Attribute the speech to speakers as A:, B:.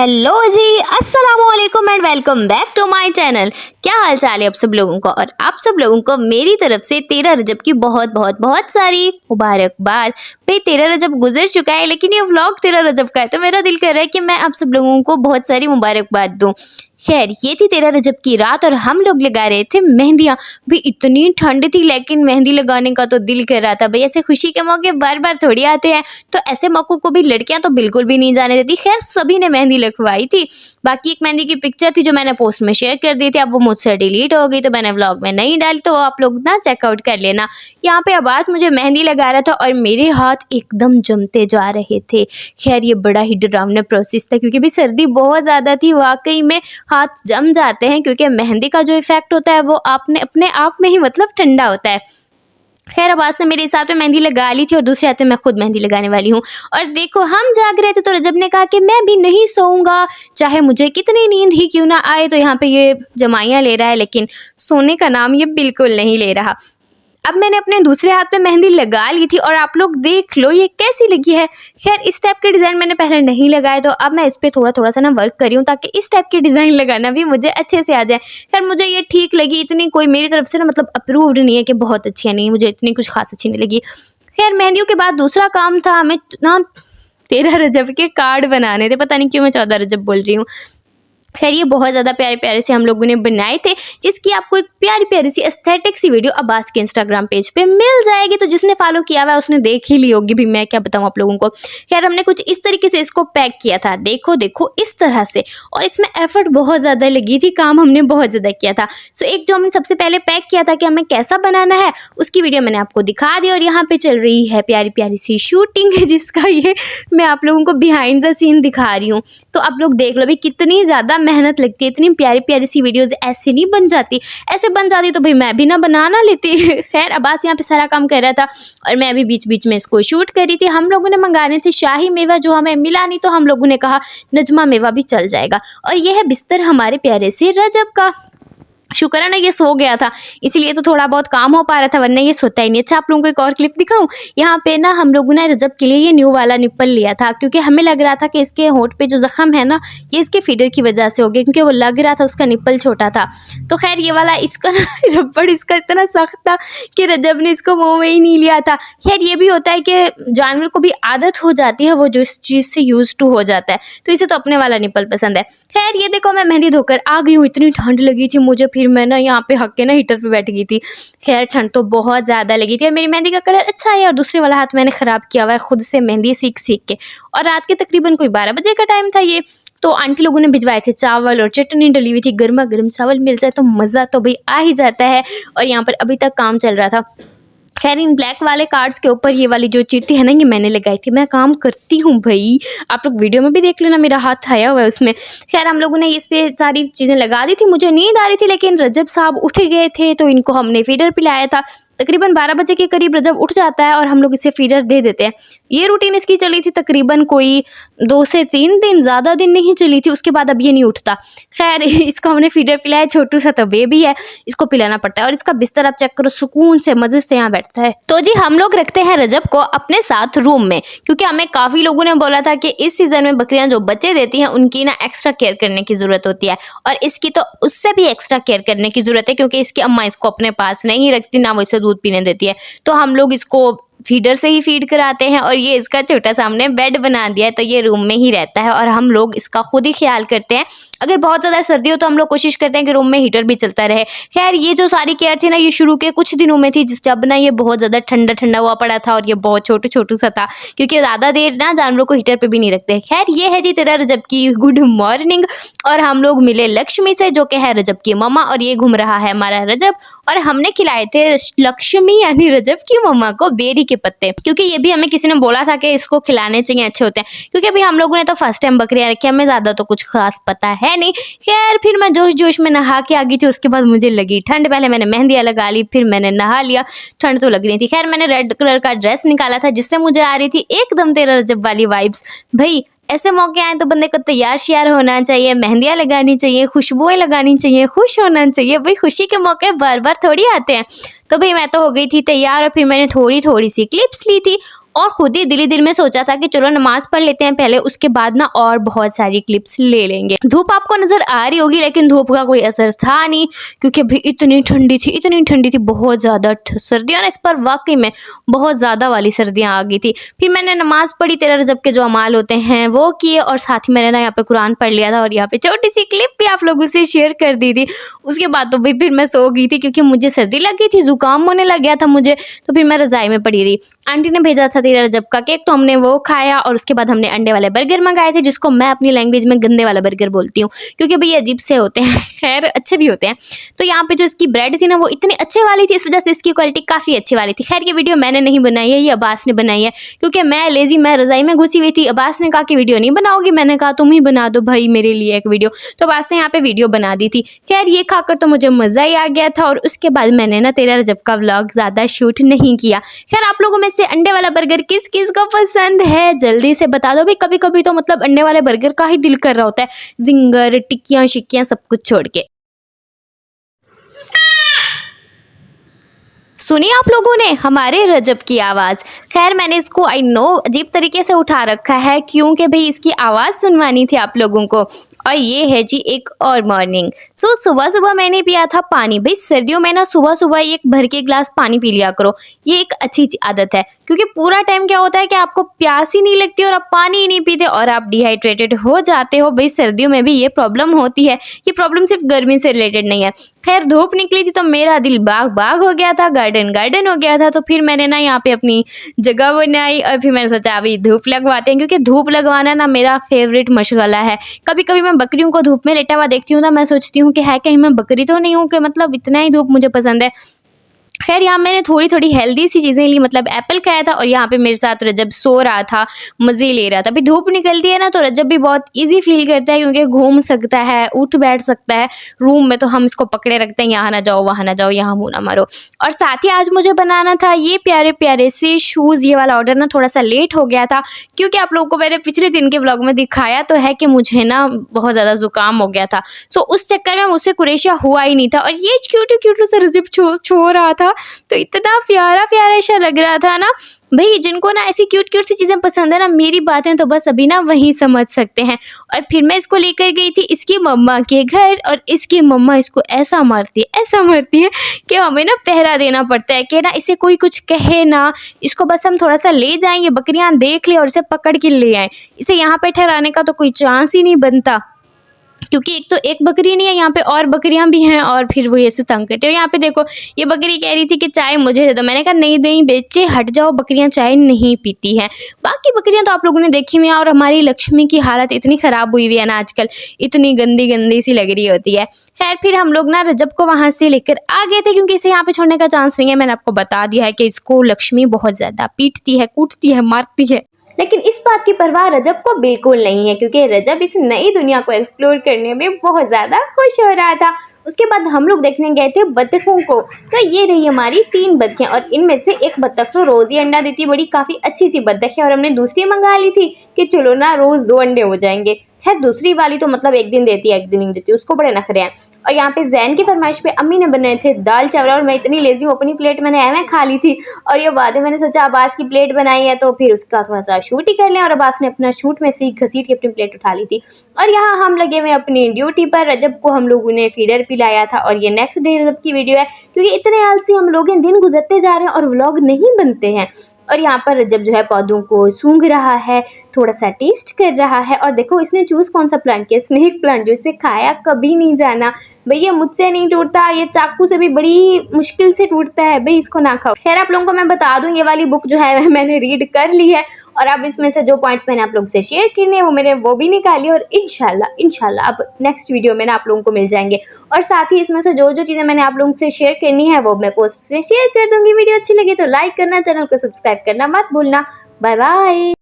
A: Hello जी, अस्सलाम वालेकुम and welcome back to my channel. क्या हाल चाल है आप सब लोगों को, और आप सब लोगों को मेरी तरफ से 13 रजब की बहुत बहुत बहुत सारी मुबारकबाद। भाई 13 रजब गुजर चुका है, लेकिन ये व्लॉग 13 रजब का है, तो मेरा दिल कर रहा है कि मैं आप सब लोगों को बहुत सारी मुबारकबाद दूं। खैर, ये थी 13 रजब की रात और हम लोग लगा रहे थे मेहंदियाँ। भी इतनी ठंड थी, लेकिन मेहंदी लगाने का तो दिल कर रहा था। भाई ऐसे खुशी के मौके बार बार थोड़ी आते हैं, तो ऐसे मौकों को भी लड़कियां तो बिल्कुल भी नहीं जाने देती। खैर, सभी ने मेहंदी लगवाई थी। बाकी एक मेहंदी की पिक्चर थी जो मैंने पोस्ट में शेयर कर दी थी, अब वो मुझसे डिलीट हो गई, तो मैंने व्लॉग में नहीं डाली, तो आप लोग ना चेकआउट कर लेना। यहाँ पे अब्बास मुझे मेहंदी लगा रहा था और मेरे हाथ एकदम जमते जा रहे थे। खैर, ये बड़ा ही डरावना प्रोसेस था, क्योंकि भी सर्दी बहुत ज़्यादा थी। वाकई में हाथ जम जाते हैं, क्योंकि मेहंदी का जो इफेक्ट होता है वो आपने अपने आप में ही मतलब ठंडा होता है। खैर, अब्बास ने मेरे हिसाब से मेहंदी लगा ली थी और दूसरे हाथ में मैं खुद मेहंदी लगाने वाली हूँ। और देखो, हम जाग रहे थे तो रजब ने कहा कि मैं भी नहीं सोऊंगा, चाहे मुझे कितनी नींद ही क्यों ना आए। तो यहाँ पे ये जमाइयाँ ले रहा है, लेकिन सोने का नाम ये बिल्कुल नहीं ले रहा। अब मैंने अपने दूसरे हाथ पे मेहंदी लगा ली थी और आप लोग देख लो ये कैसी लगी है। खैर, इस टाइप के डिज़ाइन मैंने पहले नहीं लगाए, तो अब मैं इस पर थोड़ा सा ना वर्क करी हूँ, ताकि इस टाइप के डिज़ाइन लगाना भी मुझे अच्छे से आ जाए। खैर, मुझे ये ठीक लगी, इतनी कोई मेरी तरफ से ना मतलब अप्रूव्ड नहीं है कि बहुत अच्छी है, नहीं, मुझे इतनी कुछ खास अच्छी नहीं लगी। खैर, मेहंदियों के बाद दूसरा काम था हमें ना 13 रजब के कार्ड बनाने थे। पता नहीं क्यों मैं 14 रजब बोल रही हूँ। खैर, ये बहुत ज़्यादा प्यारे प्यारे से हम लोगों ने बनाए थे, जिसकी आपको एक प्यारी प्यारी सी एस्थेटिक सी वीडियो अब्बास के इंस्टाग्राम पेज पे मिल जाएगी। तो जिसने फॉलो किया हुआ है उसने देख ही ली होगी, भी मैं क्या बताऊँ आप लोगों को। खैर, हमने कुछ इस तरीके से इसको पैक किया था, देखो देखो इस तरह से, और इसमें एफर्ट बहुत ज़्यादा लगी थी, काम हमने बहुत ज़्यादा किया था। सो एक जो हमने सबसे पहले पैक किया था कि हमें कैसा बनाना है, उसकी वीडियो मैंने आपको दिखा दी। और यहाँ पर चल रही है प्यारी प्यारी सी शूटिंग, जिसका ये मैं आप लोगों को बिहाइंड द सीन दिखा रही हूँ। तो आप लोग देख लो भाई, कितनी ज़्यादा मेहनत लगती है। इतनी प्यारी प्यारी सी वीडियोस ऐसे नहीं बन जाती, ऐसे बन जाती तो भाई मैं भी ना बनाना लेती। खैर, अब्बास यहाँ पे सारा काम कर रहा था और मैं अभी बीच बीच में इसको शूट कर रही थी। हम लोगों ने मंगाने थे शाही मेवा, जो हमें मिला नहीं, तो हम लोगों ने कहा नजमा मेवा भी चल जाएगा। और यह है बिस्तर हमारे प्यारे से रजब का। शुक्र है ना ये सो गया था, इसलिए तो थोड़ा बहुत काम हो पा रहा था, वरना ये सोता ही नहीं। अच्छा, आप लोगों को एक और क्लिप दिखाऊं। यहाँ पे ना हम लोगों ने रजब के लिए ये न्यू वाला निप्पल लिया था, क्योंकि हमें लग रहा था कि इसके होंठ पे जो जख्म है ना, ये इसके फीडर की वजह से हो गया, क्योंकि वो लग रहा था उसका निप्पल छोटा था। तो खैर, ये वाला इसका ना रबड़ इसका इतना सख्त था कि रजब ने इसको मुँह में ही नहीं लिया था। खैर, ये भी होता है कि जानवर को भी आदत हो जाती है, वो जो इस चीज़ से यूज टू हो जाता है, तो इसे तो अपने वाला निप्पल पसंद है। खैर, ये देखो मैं मेहंदी धोकर आ गई हूँ, इतनी ठंड लगी थी मुझे, फिर मैं ना यहाँ पे हक के ना हीटर पे बैठ गई थी। खैर, ठंड तो बहुत ज़्यादा लगी थी और मेरी मेहंदी का कलर अच्छा है, और दूसरे वाला हाथ मैंने ख़राब किया हुआ है खुद से मेहंदी सीख सीख के। और रात के तकरीबन कोई 12 बजे का टाइम था ये। तो आंटी लोगों ने भिजवाए थे चावल और चटनी डली हुई थी। गर्मा गर्म चावल मिल जाए तो मज़ा तो भाई आ ही जाता है। और यहाँ पर अभी तक काम चल रहा था। खैर, इन ब्लैक वाले कार्ड्स के ऊपर ये वाली जो चिट्ठी है ना, ये मैंने लगाई थी। मैं काम करती हूँ भाई, आप लोग वीडियो में भी देख लेना, मेरा हाथ आया हुआ है उसमें। खैर, हम लोगों ने इस पे सारी चीज़ें लगा दी थी। मुझे नींद आ रही थी, लेकिन रजब साहब उठ गए थे, तो इनको हमने फीडर पिलाया था। तकरीबन 12 बजे के करीब रजब उठ जाता है और हम लोग इसे फीडर दे देते हैं। ये रूटीन इसकी चली थी तकरीबन कोई 2 से 3 दिन, ज़्यादा दिन नहीं चली थी। उसके बाद अब ये नहीं उठता। खैर, इसको हमने फीडर पिलाया, छोटू सा तो बेबी है, इसको पिलाना पड़ता है। और इसका बिस्तर आप चेक करो, सुकून से मजे से यहाँ बैठता है। तो जी, हम लोग रखते हैं रजब को अपने साथ रूम में, क्योंकि हमें काफ़ी लोगों ने बोला था कि इस सीज़न में बकरियां जो बच्चे देती हैं उनकी ना एक्स्ट्रा केयर करने की ज़रूरत होती है, और इसकी तो उससे भी एक्स्ट्रा केयर करने की ज़रूरत है, क्योंकि इसकी अम्मा इसको अपने पास नहीं रखती, ना वो इसे दूध पीने देती है। तो हम लोग इसको फीडर से ही फीड कराते हैं। और ये इसका छोटा सा हमने बेड बना दिया है, तो ये रूम में ही रहता है और हम लोग इसका खुद ही ख्याल करते हैं। अगर बहुत ज़्यादा सर्दी हो तो हम लोग कोशिश करते हैं कि रूम में हीटर भी चलता रहे। खैर, ये जो सारी केयर थी ना, ये शुरू के कुछ दिनों में थी, जब ना ये बहुत ज़्यादा ठंडा ठंडा हुआ पड़ा था और ये बहुत छोटू छोटू सा था, क्योंकि ज़्यादा देर ना जानवरों को हीटर पे भी नहीं रखते। खैर, ये है जी 13 रजब की गुड मॉर्निंग। और हम लोग मिले लक्ष्मी से, जो कि है रजब की मम्मा, और ये घूम रहा है हमारा रजब। और हमने खिलाए थे लक्ष्मी यानी रजब की मम्मा को बेरी के पत्ते, क्योंकि ये भी हमें किसी ने बोला था कि इसको खिलाने चाहिए, अच्छे होते हैं। क्योंकि अभी हम लोगों ने तो फर्स्ट टाइम बकरियां रखी, हमें ज़्यादा तो कुछ खास पता है नहीं। खैर, फिर मैं जोश जोश में नहा के आ गई थी। उसके बाद मुझे लगी ठंड, पहले मैंने मेहंदियाँ लगा ली, फिर मैंने नहा लिया। ठंड तो लग रही थी। खैर, मैंने रेड कलर का ड्रेस निकाला था, जिससे मुझे आ रही थी एकदम 13 रजब वाली वाइब्स। भाई ऐसे मौके आए तो बंदे को तैयार श्यार होना चाहिए, मेहंदियाँ लगानी चाहिए, खुशबुएं लगानी चाहिए, खुश होना चाहिए। भाई खुशी के मौके बार बार थोड़ी आते हैं। तो भाई मैं तो हो गई थी तैयार, और फिर मैंने थोड़ी थोड़ी सी क्लिप्स ली थी और खुद ही दिली दिल में सोचा था कि चलो नमाज पढ़ लेते हैं पहले, उसके बाद ना और बहुत सारी क्लिप्स ले लेंगे। धूप आपको नजर आ रही होगी, लेकिन धूप का कोई असर था नहीं, क्योंकि अभी इतनी ठंडी थी, बहुत ज़्यादा सर्दियाँ ना, इस पर वाकई में बहुत ज़्यादा वाली सर्दियाँ आ गई थी। फिर मैंने नमाज पढ़ी, 13 रजब के जो अमाल होते हैं वो किए, और साथ ही मैंने ना यहाँ पे कुरान पढ़ लिया था, और यहाँ पे छोटी सी क्लिप भी आप लोगों से शेयर कर दी थी। उसके बाद तो भाई फिर मैं सो गई थी, क्योंकि मुझे सर्दी लग गई थी, जुकाम होने लग गया था मुझे, तो फिर मैं रज़ाई में पड़ी रही। आंटी ने भेजा था 13 रजब का केक, तो हमने वो खाया, और उसके बाद हमने अंडे वाले बर्गर मंगाए थे, जिसको मैं अपनी लैंग्वेज में गंदे वाला बर्गर बोलती हूँ, क्योंकि भाई अजीब से होते हैं, खैर अच्छे भी होते हैं। तो यहाँ पे जो इसकी ब्रेड थी ना, वो इतनी अच्छे वाली थी, इस वजह से इसकी क्वालिटी काफ़ी अच्छी वाली थी। खैर ये वीडियो मैंने नहीं बनाई है, ये अब्बास ने बनाई है, क्योंकि मैं लेजी, मैं रज़ाई में घुसी हुई थी। अब्बास ने कहा कि वीडियो नहीं बनाओगी, मैंने कहा तुम ही बना दो भाई मेरे लिए एक वीडियो, तो अब्बास ने यहाँ पे वीडियो बना दी थी। खैर ये खाकर तो मुझे मज़ा ही आ गया था, और उसके बाद मैंने ना 13 रजब का व्लॉग ज़्यादा शूट नहीं किया। खैर आप लोगों में से अंडे वाला बर्गर किस किस को पसंद है जल्दी से बता दो भाई। कभी कभी तो मतलब अंडे वाले बर्गर का ही दिल कर रहा होता है, जिंगर टिक्कियाँ शिक्कियाँ सब कुछ छोड़ के। सुनी आप लोगों ने हमारे रजब की आवाज़। खैर मैंने इसको आई नो अजीब तरीके से उठा रखा है, क्योंकि भाई इसकी आवाज़ सुनवानी थी आप लोगों को। और ये है जी एक और मॉर्निंग। सो सुबह सुबह मैंने पिया था पानी। भाई सर्दियों में ना सुबह सुबह एक भर के गिलास पानी पी लिया करो, ये एक अच्छी आदत है, क्योंकि पूरा टाइम क्या होता है कि आपको प्यास ही नहीं लगती और आप पानी ही नहीं पीते और आप डिहाइड्रेटेड हो जाते हो। भाई सर्दियों में भी ये प्रॉब्लम होती है, ये प्रॉब्लम सिर्फ गर्मी से रिलेटेड नहीं है। खैर धूप निकली थी तो मेरा दिल बाग बाग हो गया था, गार्डन गार्डन हो गया था, तो फिर मैंने ना यहाँ पे अपनी जगह बनाई, और फिर मैंने सोचा अभी धूप लगवाते हैं, क्योंकि धूप लगवाना ना मेरा फेवरेट मशगला है। कभी कभी मैं बकरियों को धूप में लेटा हुआ देखती हूँ ना, मैं सोचती हूँ कि है कहीं मैं बकरी तो नहीं हूँ, कि मतलब इतना ही धूप मुझे पसंद है। खैर यहाँ मैंने थोड़ी थोड़ी हेल्दी सी चीज़ें ली, मतलब एप्पल खाया था, और यहाँ पे मेरे साथ रजब सो रहा था, मज़े ले रहा था। अभी धूप निकलती है ना तो रजब भी बहुत इजी फील करता है, क्योंकि घूम सकता है, उठ बैठ सकता है। रूम में तो हम इसको पकड़े रखते हैं, यहाँ ना जाओ वहाँ ना जाओ, यहाँ मुँह ना मारो। और साथ ही आज मुझे बनाना था ये प्यारे प्यारे से शूज़। ये वाला ऑर्डर ना थोड़ा सा लेट हो गया था, क्योंकि आप लोगों को मैंने पिछले दिन के ब्लॉग में दिखाया तो है कि मुझे ना बहुत ज़्यादा ज़ुकाम हो गया था। सो उस चक्कर में मुझसे कुरेशिया हुआ ही नहीं था, और ये क्यूट क्यूट सा रजब छो रहा था, तो इतना प्यारा प्यारा सा लग रहा था ना। भाई जिनको ना ऐसी क्यूट क्यूट सी चीज़ें पसंद है ना, मेरी बातें तो बस अभी ना वही समझ सकते हैं। और फिर मैं इसको लेकर गई थी इसकी मम्मा के घर, और इसकी मम्मा इसको ऐसा मारती है कि हमें ना पहरा देना पड़ता है कि ना इसे कोई कुछ कहे ना, इसको बस हम थोड़ा सा ले जाएंगे, बकरियां देख ले और इसे पकड़ के ले आए। इसे यहाँ पे ठहराने का तो कोई चांस ही नहीं बनता, क्योंकि एक तो एक बकरी नहीं है, यहाँ पे और बकरियां भी हैं, और फिर वो ऐसे तंग करते हो। यहाँ पे देखो ये बकरी कह रही थी कि चाय मुझे दे दो, मैंने कहा नहीं नहीं बेचे हट जाओ, बकरियां चाय नहीं पीती हैं। बाकी बकरियां तो आप लोगों ने देखी हुई हैं, और हमारी लक्ष्मी की हालत इतनी ख़राब हुई है ना आजकल, इतनी गंदी गंदी सी लग रही होती है। खैर फिर हम लोग ना रजब को वहाँ से लेकर आ गए थे, क्योंकि इसे यहाँ पे छोड़ने का चांस नहीं है। मैंने आपको बता दिया है कि इसको लक्ष्मी बहुत ज़्यादा पीटती है, कूटती है, मारती है, लेकिन इस बात की परवाह रजब को बिल्कुल नहीं है, क्योंकि रजब इस नई दुनिया को एक्सप्लोर करने में बहुत ज़्यादा खुश हो रहा था। उसके बाद हम लोग देखने गए थे बत्तखों को। तो ये रही हमारी 3 बत्तखें, और इनमें से एक बत्तख तो रोज़ ही अंडा देती है, बड़ी काफ़ी अच्छी सी बत्तख है, और हमने दूसरी मंगा ली थी कि चलो ना रोज़ 2 अंडे हो जाएंगे। खैर दूसरी वाली तो मतलब एक दिन देती है एक दिन नहीं देती, उसको बड़े नखरे हैं। और यहाँ पे जैन की फरमाइश पे अम्मी ने बनाए थे दाल चावल, और मैं इतनी लेजी हूँ, अपनी प्लेट मैंने ऐਵੇਂ खा ली थी, और ये बाद में मैंने सोचा अब्बास की प्लेट बनाई है तो फिर उसका थोड़ा सा शूट ही कर लें, और अब्बास ने अपना शूट में से ही घसीट के अपनी प्लेट उठा ली थी। और यहाँ हम लगे हुए अपनी ड्यूटी पर। रजब को हम लोगों ने फीडर पिलाया था, और ये नेक्स्ट डे रजब की वीडियो है, क्योंकि इतने आलसी हम लोग दिन गुजरते जा रहे हैं और व्लॉग नहीं बनते हैं। और यहाँ पर रजब जो है पौधों को सूंघ रहा है, थोड़ा सा टेस्ट कर रहा है, और देखो इसने चूज कौन सा प्लांट किया, स्नेक प्लांट, जो इसे खाया कभी नहीं जाना। भैया मुझसे नहीं टूटता, ये चाकू से भी बड़ी मुश्किल से टूटता है, भाई इसको ना खाओ। खैर आप लोगों को मैं बता दूं, ये वाली बुक जो है मैंने रीड कर ली है, और अब इसमें से जो पॉइंट्स मैंने आप लोगों से शेयर करने हैं वो मैंने वो भी निकाली, और इंशाल्लाह अब नेक्स्ट वीडियो में ना आप लोगों को मिल जाएंगे। और साथ ही इसमें से जो जो चीज़ें मैंने आप लोगों से शेयर करनी है वो मैं पोस्ट में शेयर कर दूंगी। वीडियो अच्छी लगी तो लाइक करना, चैनल को सब्सक्राइब करना मत भूलना। Bye bye.